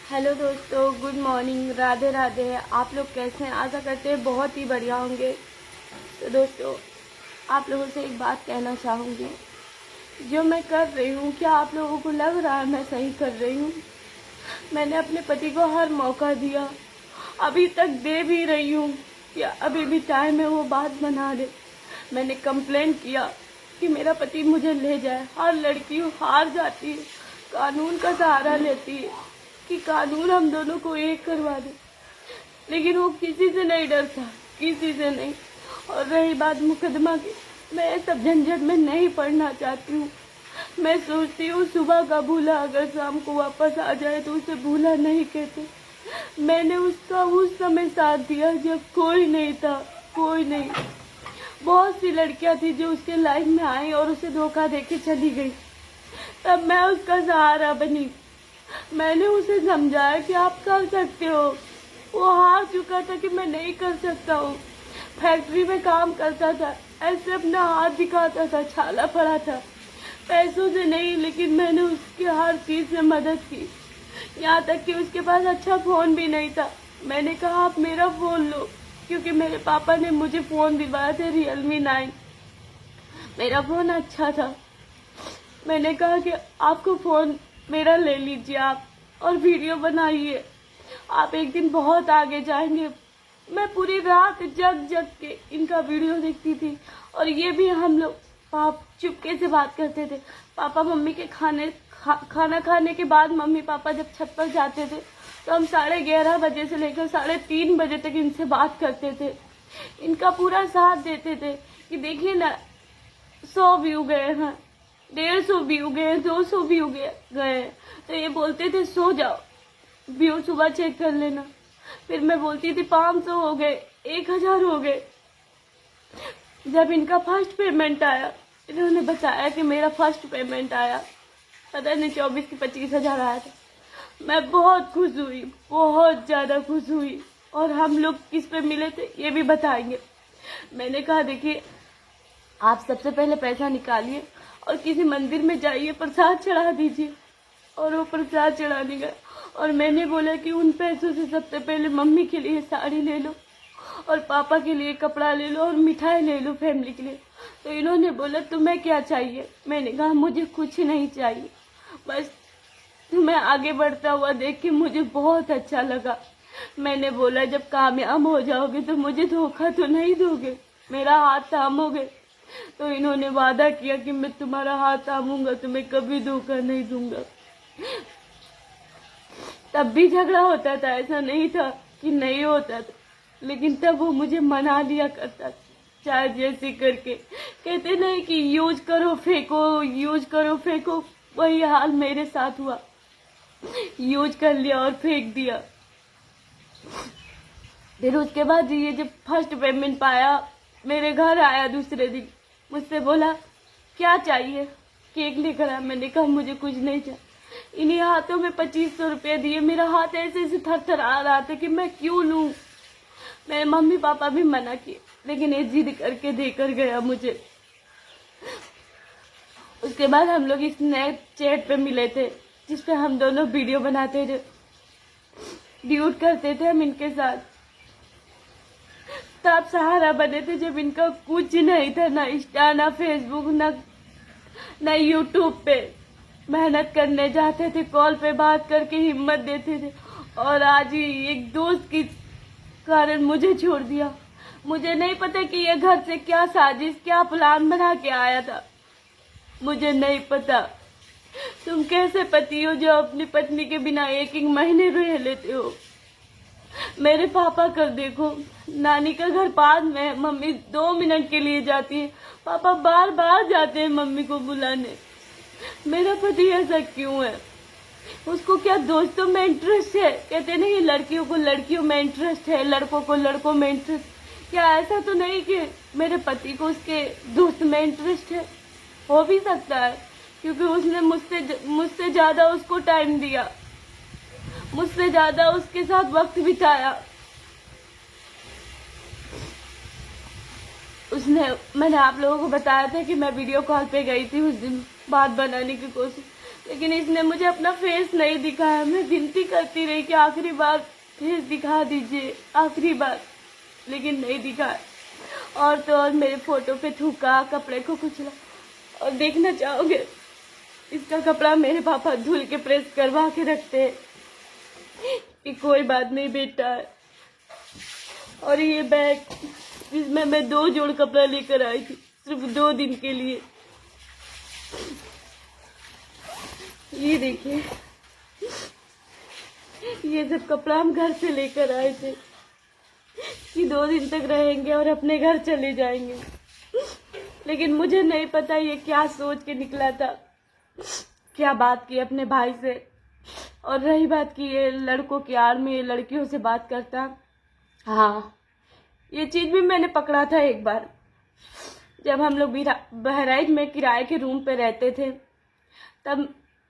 Hello दोस्तों, good morning, Radhe Radhe. आप लोग कैसे हैं? आशा करते हैं बहुत ही बढ़िया होंगे। तो दोस्तों, आप लोगों से एक बात कहना चाहूँगी। जो मैं कर रही हूँ, क्या आप लोगों को लग रहा है मैं सही कर रही हूँ? मैंने अपने पति को हर मौका दिया, अभी तक दे भी रही हूँ कि अभी भी टाइम है वो बात बना दे। मैंने कंप्लेन किया कि मेरा पति मुझे ले जाए। हर लड़की हार जाती है, कानून का सहारा लेती है कि कानून हम दोनों को एक करवा दे, लेकिन वो किसी से नहीं डरता, किसी से नहीं। और रही बात मुकदमा की, मैं सब झंझट में नहीं पड़ना चाहती हूँ। मैं सोचती हूँ सुबह का भूला अगर शाम को वापस आ जाए तो उसे भूला नहीं कहते। मैंने उसका उस समय साथ दिया जब कोई नहीं था, कोई नहीं। बहुत सी लड़कियां थी जो उसके लाइफ में आई और उसे धोखा देके चली गई, तब मैं उसका सहारा बनी। मैंने उसे समझाया कि आप कर सकते हो। वो हार चुका था कि मैं नहीं कर सकता हूँ। फैक्ट्री में काम करता था, ऐसे अपना हाथ दिखाता था, छाला पड़ा था, पैसों से नहीं, लेकिन मैंने उसके हर चीज से मदद की। यहाँ तक कि उसके पास अच्छा फोन भी नहीं था। मैंने कहा आप मेरा फोन लो, क्योंकि मेरे पापा ने मुझे फोन दिलवाया था Realme 9। मेरा फोन अच्छा था। मैंने कहा कि आपको फोन मेरा ले लीजिए आप और वीडियो बनाइए, आप एक दिन बहुत आगे जाएंगे। मैं पूरी रात जग जग के इनका वीडियो देखती थी। और ये भी हम लोग चुपके से बात करते थे। पापा मम्मी के खाना खाने के बाद मम्मी पापा जब छत पर जाते थे तो हम 11:30 बजे से लेकर 3:30 बजे तक इनसे बात करते थे। इनका पूरा साथ देते थे कि देखिए ना, 100 व्यू गए हैं, 150 व्यू गए, 200 व्यू गए। तो ये बोलते थे सो जाओ, व्यू सुबह चेक कर लेना। फिर मैं बोलती थी 500 हो गए, 1000 हो गए। जब इनका फर्स्ट पेमेंट आया, इन्होंने बताया कि मेरा फर्स्ट पेमेंट आया, पता नहीं 24 की 25,000 आया था। मैं बहुत खुश हुई, बहुत ज्यादा खुश हुई। और हम लोग किस पे मिले थे ये भी बताएंगे। मैंने कहा देखिए, आप सबसे पहले पैसा निकालिए और किसी मंदिर में जाइए, प्रसाद चढ़ा दीजिए। और वो प्रसाद चढ़ाने गए और मैंने बोला कि उन पैसों से सबसे पहले मम्मी के लिए साड़ी ले लो और पापा के लिए कपड़ा ले लो और मिठाई ले लो फैमिली के लिए। तो इन्होंने बोला तुम्हें क्या चाहिए? मैंने कहा मुझे कुछ नहीं चाहिए, बस तुम्हें आगे बढ़ता हुआ देख के मुझे बहुत अच्छा लगा। मैंने बोला जब कामयाब हो जाओगे तो मुझे धोखा तो नहीं दोगे, मेरा हाथ थामोगे? तो इन्होंने वादा किया कि मैं तुम्हारा हाथ थामूंगा, तुम्हें कभी धोखा नहीं दूंगा। तब भी झगड़ा होता था, ऐसा नहीं था कि नहीं होता था, लेकिन तब वो मुझे मना लिया करता था, चाहे जैसे करके। कहते नहीं कि यूज करो फेंको, यूज करो फेंको, वही हाल मेरे साथ हुआ। यूज कर लिया और फेंक दिया। फिर उसके बाद ये जब फर्स्ट पेमेंट पाया, मेरे घर आया दूसरे दिन, मुझसे बोला क्या चाहिए, केक लेकर आया। मैंने कहा मुझे कुछ नहीं चाहिए। इन्हीं हाथों में 2500 रुपये दिए। मेरा हाथ ऐसे ऐसे थरथरा रहा था कि मैं क्यों लूं। मेरे मम्मी पापा भी मना किए, लेकिन ये जिद करके देकर गया मुझे। उसके बाद हम लोग स्नैपचैट पे मिले थे, जिसपे हम दोनों वीडियो बनाते थे, ड्यूट करते थे हम इनके साथ। तब सहारा बने थे जब इनका कुछ नहीं था, ना इंस्टा, ना फेसबुक, ना यूट्यूब पे। मेहनत करने जाते थे, कॉल पे बात करके हिम्मत देते थे। और आज ही एक दोस्त की कारण मुझे छोड़ दिया। मुझे नहीं पता कि ये घर से क्या साजिश, क्या प्लान बना के आया था, मुझे नहीं पता। तुम कैसे पति हो जो अपनी पत्नी के बिना एक महीने रह लेते हो? मेरे पापा कर देखो, नानी का घर पास में है, मम्मी 2 मिनट के लिए जाती है, पापा बार बार जाते हैं मम्मी को बुलाने। मेरा पति ऐसा क्यों है? उसको क्या दोस्तों में इंटरेस्ट है? कहते नहीं लड़कियों को लड़कियों में इंटरेस्ट है, लड़कों को लड़कों में इंटरेस्ट। क्या ऐसा तो नहीं कि मेरे पति को उसके दोस्त में इंटरेस्ट है? हो भी सकता है, क्योंकि उसने मुझसे ज्यादा उसको टाइम दिया, मुझसे ज्यादा उसके साथ वक्त बिताया। मैंने आप लोगों को बताया था कि मैं वीडियो कॉल पे गई थी उस दिन बात बनाने की कोशिश। लेकिन इसने मुझे अपना फेस नहीं दिखाया। मैं विनती करती रही कि आखिरी बार फेस दिखा दीजिए, आखिरी बार, लेकिन नहीं दिखाया। और तो और मेरे फोटो पे थूका, कपड़े को कुचला। और देखना चाहोगे, इसका कपड़ा मेरे पापा धुल के प्रेस करवा के रखते हैं कि कोई बात नहीं बेटा है। और ये बैग जिसमें मैं 2 जोड़ कपड़ा लेकर आई थी सिर्फ 2 दिन के लिए। ये देखिए, ये सब कपड़ा हम घर से लेकर आए थे कि 2 दिन तक रहेंगे और अपने घर चले जाएंगे। लेकिन मुझे नहीं पता ये क्या सोच के निकला था, क्या बात की अपने भाई से। और रही बात की ये लड़कों की आड़ में लड़कियों से बात करता, हाँ ये चीज़ भी मैंने पकड़ा था एक बार, जब हम लोग बहराइच में किराए के रूम पे रहते थे। तब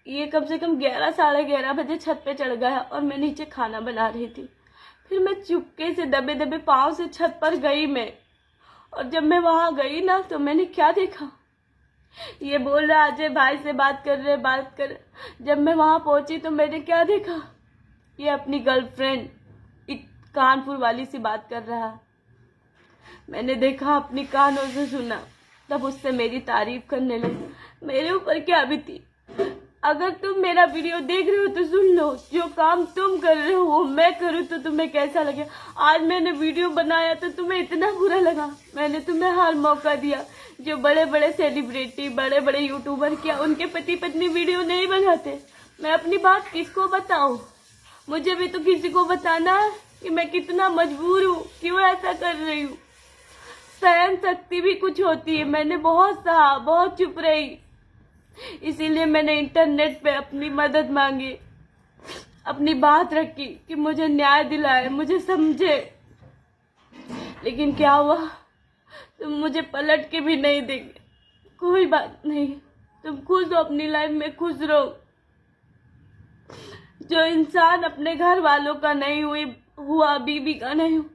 ये कम से कम 11 साढ़े 11 बजे छत पे चढ़ गया और मैं नीचे खाना बना रही थी। फिर मैं चुपके से दबे दबे पाँव से छत पर गई मैं। और जब मैं वहाँ गई ना तो मैंने क्या देखा, ये बोल रहा अजय भाई से बात कर। जब मैं वहाँ पहुँची तो मैंने क्या देखा, ये अपनी गर्लफ्रेंड कानपुर वाली से बात कर रहा। मैंने देखा, अपनी कानों से सुना, तब उससे मेरी तारीफ करने लगी। मेरे ऊपर क्या बीती। अगर तुम मेरा वीडियो देख रहे हो तो सुन लो, जो काम तुम कर रहे हो वो मैं करूँ तो तुम्हें कैसा लगे। आज मैंने वीडियो बनाया तो तुम्हें इतना बुरा लगा। मैंने तुम्हें हर मौका दिया। जो बड़े बड़े सेलिब्रिटी, बड़े बड़े यूट्यूबर, क्या उनके पति पत्नी वीडियो नहीं बनाते? मैं अपनी बात किसको बताऊं? मुझे भी तो किसी को बताना है कि मैं कितना मजबूर हूँ, क्यों ऐसा कर रही हूँ। सहन शक्ति भी कुछ होती है। मैंने बहुत सहा, बहुत चुप रही, इसीलिए मैंने इंटरनेट पे अपनी मदद मांगी, अपनी बात रखी कि मुझे न्याय दिलाए, मुझे समझे। लेकिन क्या हुआ, तुम मुझे पलट के भी नहीं देंगे। कोई बात नहीं, तुम खुश हो, अपनी लाइफ में खुश रहो। जो इंसान अपने घर वालों का नहीं हुआ, बीवी का नहीं हुआ,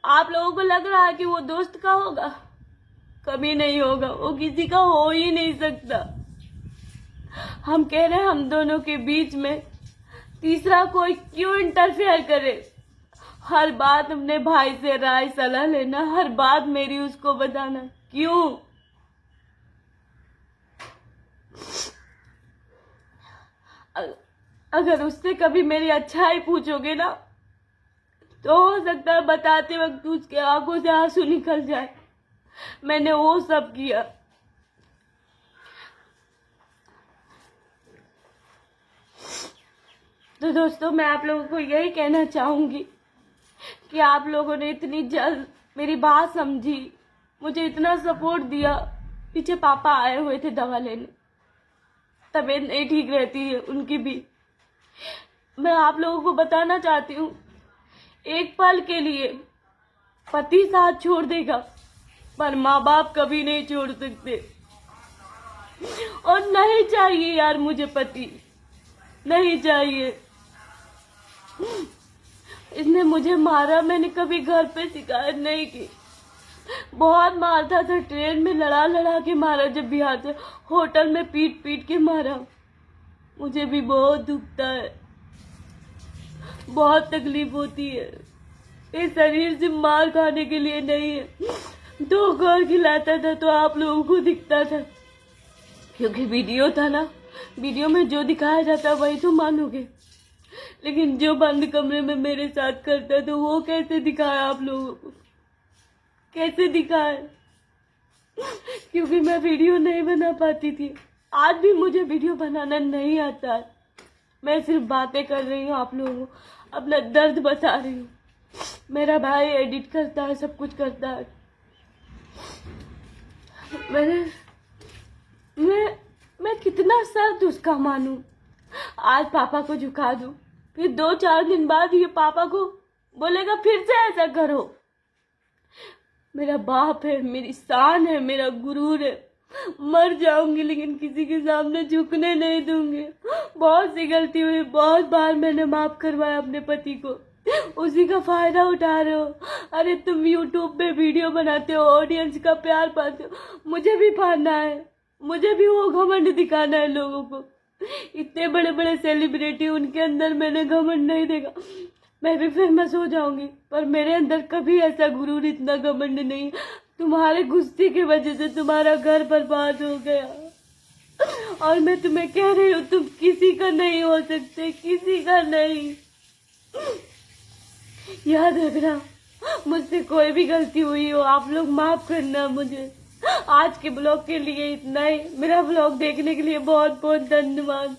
आप लोगों को लग रहा है कि वो दोस्त का होगा, कभी नहीं होगा। वो किसी का हो ही नहीं सकता। हम कह रहे हैं हम दोनों के बीच में तीसरा कोई क्यों इंटरफेयर करे। हर बात अपने भाई से राय सलाह लेना, हर बात मेरी उसको बताना, क्यों? अगर उससे कभी मेरी अच्छाई पूछोगे ना तो हो सकता है बताते वक्त उसके आंखों से आंसू निकल जाए। मैंने वो सब किया। तो दोस्तों, मैं आप लोगों को यही कहना चाहूंगी कि आप लोगों ने इतनी जल्द मेरी बात समझी, मुझे इतना सपोर्ट दिया। पीछे पापा आए हुए थे दवा लेने, तबीयत नहीं ठीक रहती है उनकी भी। मैं आप लोगों को बताना चाहती हूँ, एक पल के लिए पति साथ छोड़ देगा पर माँ बाप कभी नहीं छोड़ सकते। और नहीं चाहिए यार मुझे पति, नहीं चाहिए। इसने मुझे मारा, मैंने कभी घर पे शिकायत नहीं की। बहुत मारता था, ट्रेन में लड़ा लड़ा के मारा, जब बिहार से होटल में पीट पीट के मारा। मुझे भी बहुत दुखता है, बहुत तकलीफ होती है। इस शरीर से मार खाने के लिए नहीं है। 2 घर खिलाता था तो आप लोगों को दिखता था, क्योंकि वीडियो था ना, वीडियो में जो दिखाया जाता वही तो मानोगे। लेकिन जो बंद कमरे में मेरे साथ करता तो वो कैसे दिखाया आप लोगों को, कैसे दिखाया? क्योंकि मैं वीडियो नहीं बना पाती थी। आज भी मुझे वीडियो बनाना नहीं आता है। मैं सिर्फ बातें कर रही हूँ, आप लोगों को अपना दर्द बता रही हूँ। मेरा भाई एडिट करता है, सब कुछ करता है। मैं कितना सर्द उसका मानूं। आज पापा को झुका दूं, फिर 2-4 दिन बाद ये पापा को बोलेगा फिर से ऐसा करो। मेरा बाप है, मेरी शान है, मेरा गुरूर है। मर जाऊंगी लेकिन किसी के सामने झुकने नहीं दूंगी। बहुत सी गलती हुई, बहुत बार मैंने माफ करवाया अपने पति को, उसी का फायदा उठा रहे हो। अरे तुम यूट्यूब पे वीडियो बनाते हो, ऑडियंस का प्यार पाते हो, मुझे भी पाना है, मुझे भी वो घमंड दिखाना है लोगों को। इतने बड़े बड़े सेलिब्रिटी, उनके अंदर मैंने घमंड नहीं देखा। मैं भी फेमस हो जाऊंगी, पर मेरे अंदर कभी ऐसा गुरूर, इतना घमंड नहीं। तुम्हारे गुस्से की वजह से तुम्हारा घर बर्बाद हो गया, और मैं तुम्हें कह रही हूँ तुम किसी का नहीं हो सकते, किसी का नहीं। याद रखना, मुझसे कोई भी गलती हुई हो आप लोग माफ करना मुझे। आज के ब्लॉग के लिए इतना ही। मेरा ब्लॉग देखने के लिए बहुत बहुत धन्यवाद।